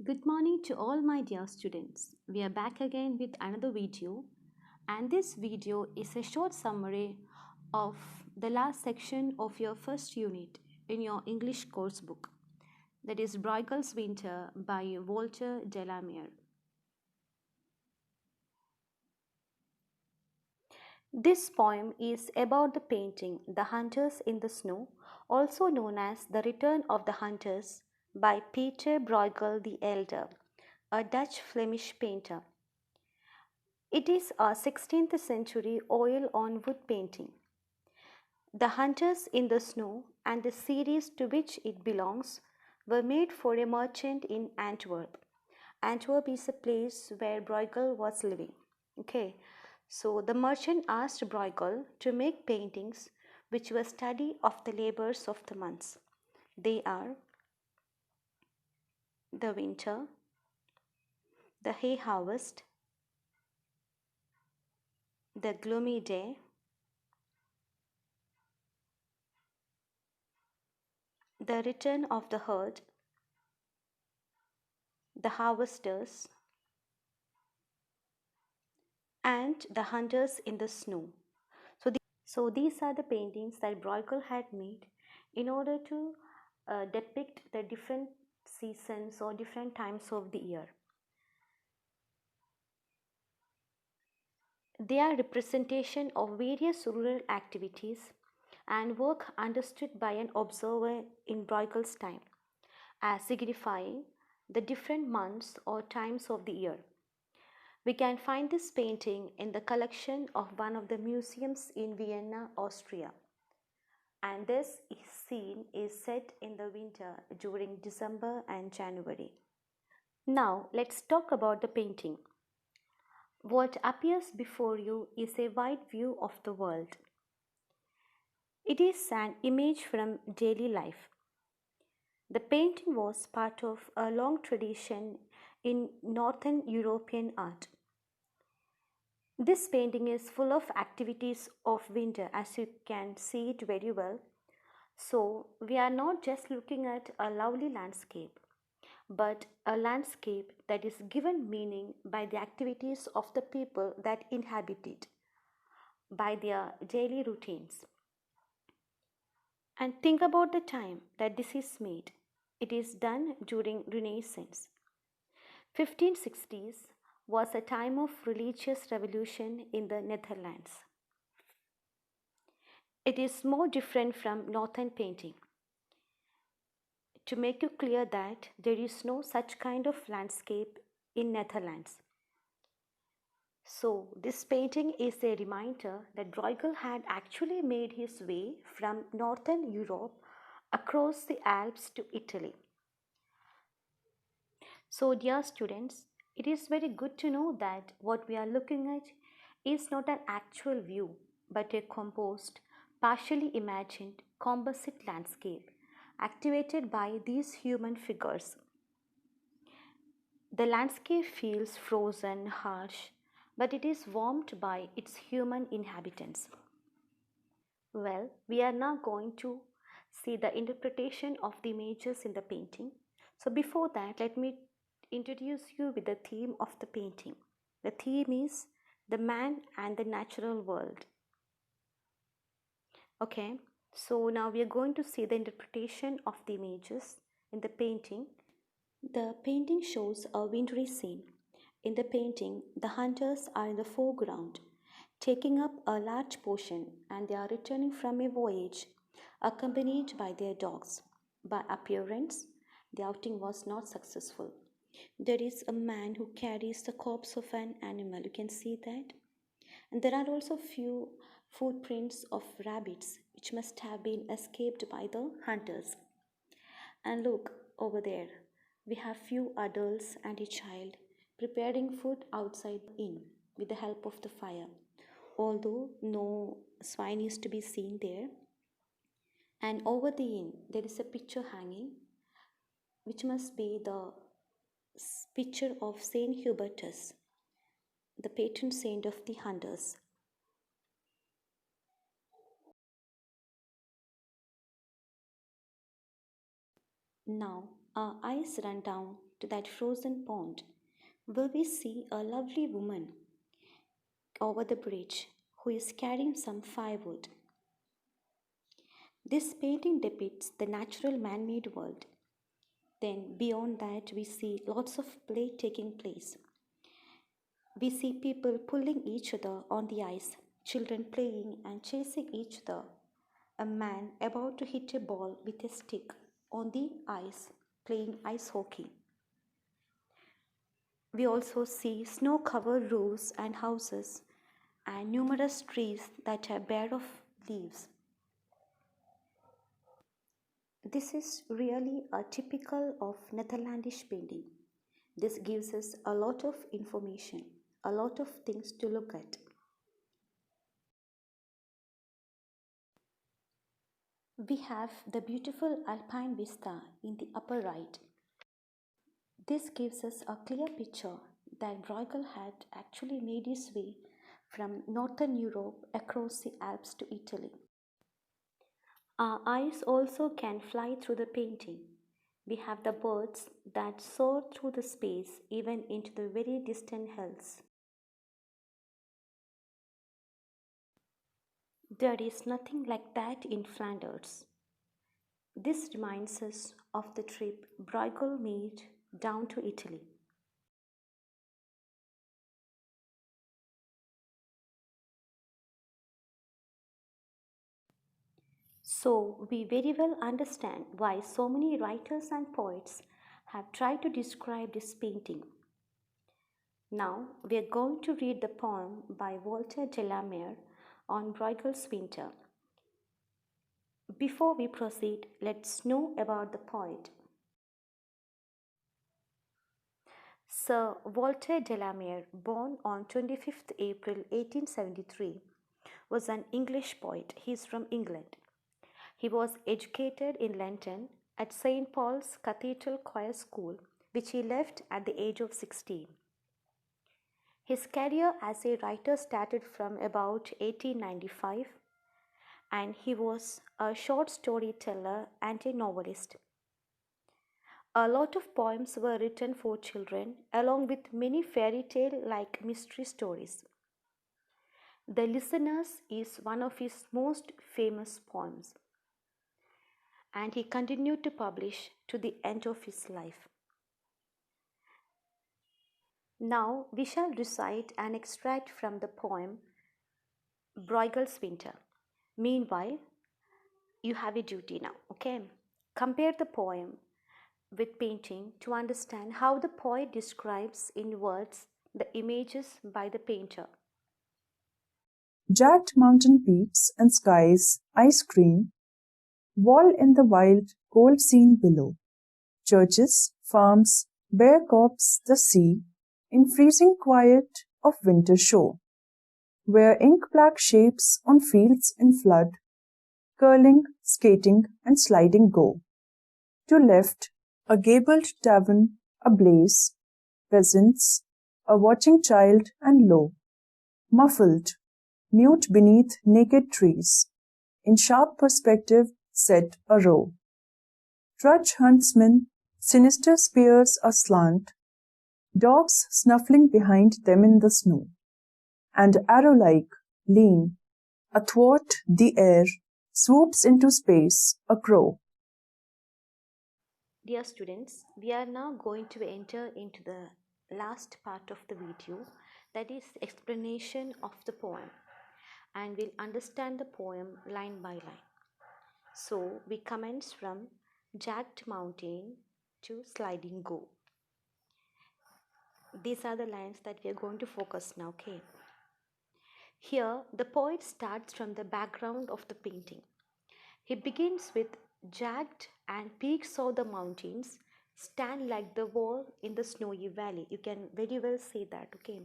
Good morning to all my dear students. We are back again with another video, and this video is a short summary of the last section of your first unit in your English course book, that is Brueghel's Winter by Walter Delamere. This poem is about the painting The Hunters in the Snow, also known as The Return of the Hunters by Peter Bruegel the Elder, a Dutch Flemish painter. It is a 16th century oil on wood painting. The Hunters in the Snow and the series to which it belongs were made for a merchant in Antwerp. Antwerp is a place where Bruegel was living. Okay, so the merchant asked Bruegel to make paintings which were study of the labors of the months. They are the winter, the hay harvest, the gloomy day, the return of the herd, the harvesters, and the hunters in the snow. So these are the paintings that Bruegel had made in order to depict the different seasons or different times of the year. They are representation of various rural activities and work understood by an observer in Bruegel's time as signifying the different months or times of the year. We can find this painting in the collection of one of the museums in Vienna, Austria. And this scene is set in the winter during December and January. Now let's talk about the painting. What appears before you is a wide view of the world. It is an image from daily life. The painting was part of a long tradition in Northern European art. This painting is full of activities of winter, as you can see it very well. So, we are not just looking at a lovely landscape, but a landscape that is given meaning by the activities of the people that inhabit it, by their daily routines. And think about the time that this is made. It is done during Renaissance. 1560s was a time of religious revolution in the Netherlands. It is more different from northern painting. To make you clear that there is no such kind of landscape in Netherlands. So this painting is a reminder that Bruegel had actually made his way from northern Europe across the Alps to Italy. So dear students, it is very good to know that what we are looking at is not an actual view but a composed, partially imagined composite landscape activated by these human figures. The landscape feels frozen, harsh, but it is warmed by its human inhabitants. Well, we are now going to see the interpretation of the images in the painting. So before that, let me introduce you with the theme of the painting. The theme is the man and the natural world. Okay, so now we are going to see the interpretation of the images in the painting. The painting shows a wintry scene. In the painting, the hunters are in the foreground, taking up a large portion, and they are returning from a voyage, accompanied by their dogs. By appearance, the outing was not successful. There is a man who carries the corpse of an animal, you can see that. And there are also few footprints of rabbits which must have been escaped by the hunters. And look over there, we have few adults and a child preparing food outside the inn with the help of the fire. Although no swine is to be seen there. And over the inn, there is a picture hanging, which must be the picture of Saint Hubertus, the patron saint of the hunters. Now, our eyes run down to that frozen pond where we see a lovely woman over the bridge who is carrying some firewood. This painting depicts the natural man made world. Then, beyond that, we see lots of play taking place. We see people pulling each other on the ice, children playing and chasing each other, a man about to hit a ball with a stick on the ice playing ice hockey. We also see snow covered roofs and houses and numerous trees that are bare of leaves. This is really a typical of Netherlandish painting. This gives us a lot of information, a lot of things to look at. We have the beautiful alpine vista in the upper right. This gives us a clear picture that Bruegel had actually made his way from northern Europe across the Alps to Italy. Our eyes also can fly through the painting. We have the birds that soar through the space even into the very distant hills. There is nothing like that in Flanders. This reminds us of the trip Bruegel made down to Italy. So, we very well understand why so many writers and poets have tried to describe this painting. Now, we are going to read the poem by Walter de la Mare on Bruegel's Winter. Before we proceed, let's know about the poet. Sir Walter de la Mare, born on 25th April 1873, was an English poet. He is from England. He was educated in London at St. Paul's Cathedral Choir School, which he left at the age of 16. His career as a writer started from about 1895, and he was a short storyteller and a novelist. A lot of poems were written for children, along with many fairy tale like mystery stories. The Listeners is one of his most famous poems, and he continued to publish to the end of his life. Now we shall recite an extract from the poem Bruegel's Winter. Meanwhile, you have a duty now, okay? Compare the poem with painting to understand how the poet describes in words the images by the painter. Jagged mountain peaks and skies, ice cream, wall in the wild, cold scene below. Churches, farms, bare copse, the sea, in freezing quiet of winter shore, where ink-black shapes on fields in flood, curling, skating, and sliding go. To left, a gabled tavern ablaze, peasants, a watching child and low, muffled, mute beneath naked trees, in sharp perspective set a row. Trudge huntsmen, sinister spears aslant, dogs snuffling behind them in the snow, and arrow-like, lean, athwart the air, swoops into space a crow. Dear students, we are now going to enter into the last part of the video, that is explanation of the poem, and we'll understand the poem line by line. So we commence from jagged mountain to sliding go. These are the lines that we are going to focus now, okay? Here, the poet starts from the background of the painting. He begins with jagged and peaks of the mountains stand like the wall in the snowy valley. You can very well say that, okay?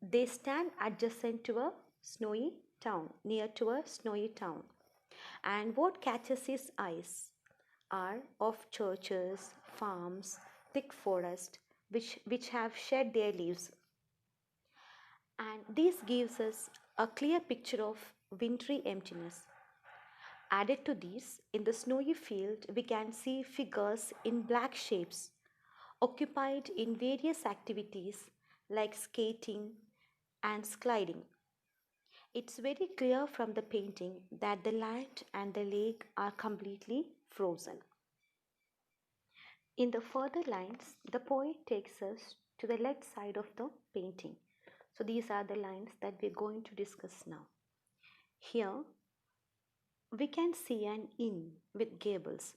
They stand adjacent to a snowy town, near to a snowy town. And what catches his eyes are of churches, farms, thick forest, which have shed their leaves. And this gives us a clear picture of wintry emptiness. Added to this, in the snowy field, we can see figures in black shapes occupied in various activities like skating and sliding. It's very clear from the painting that the land and the lake are completely frozen. In the further lines, the poet takes us to the left side of the painting. So these are the lines that we're going to discuss now. Here we can see an inn with gables.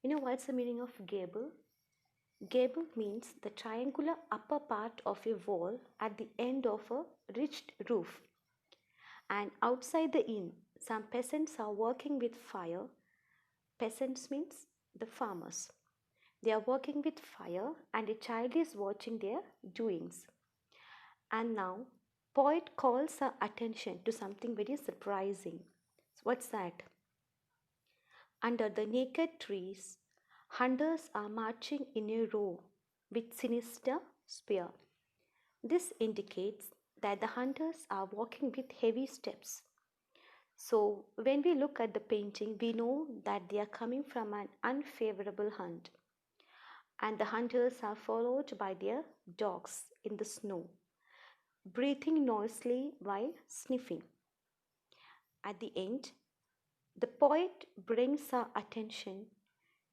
You know what's the meaning of gable? Gable means the triangular upper part of a wall at the end of a ridged roof. And outside the inn, some peasants are working with fire. Peasants means the farmers. They are working with fire and a child is watching their doings. And now, poet calls our attention to something very surprising. So what's that? Under the naked trees, hunters are marching in a row with sinister spear. This indicates that the hunters are walking with heavy steps. So, when we look at the painting, we know that they are coming from an unfavorable hunt, and the hunters are followed by their dogs in the snow, breathing noisily while sniffing. At the end, the poet brings our attention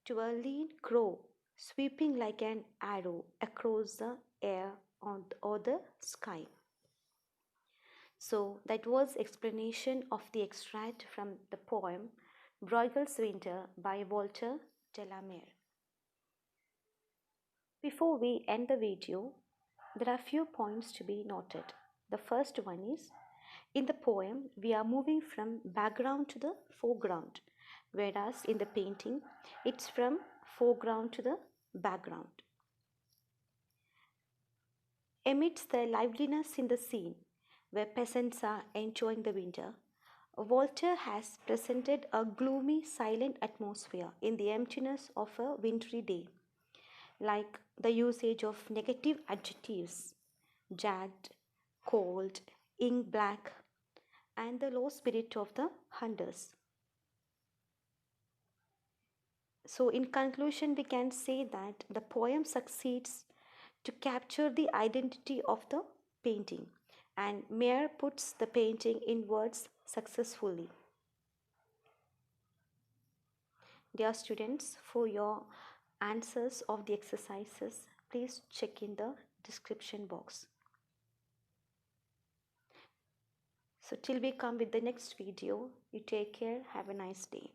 to a lean crow sweeping like an arrow across the air or the sky. So that was explanation of the extract from the poem Brueghel's Winter by Walter de la Mare. Before we end the video, there are few points to be noted. The first one is, in the poem, we are moving from background to the foreground, whereas in the painting, it's from foreground to the background. Amidst the liveliness in the scene, where peasants are enjoying the winter, Walter has presented a gloomy, silent atmosphere in the emptiness of a wintry day, like the usage of negative adjectives, jagged, cold, ink black, and the low spirit of the hunters. So, in conclusion, we can say that the poem succeeds to capture the identity of the painting, and Mayer puts the painting in words successfully. Dear students, for your answers of the exercises, please check in the description box. So till we come with the next video, you take care, have a nice day.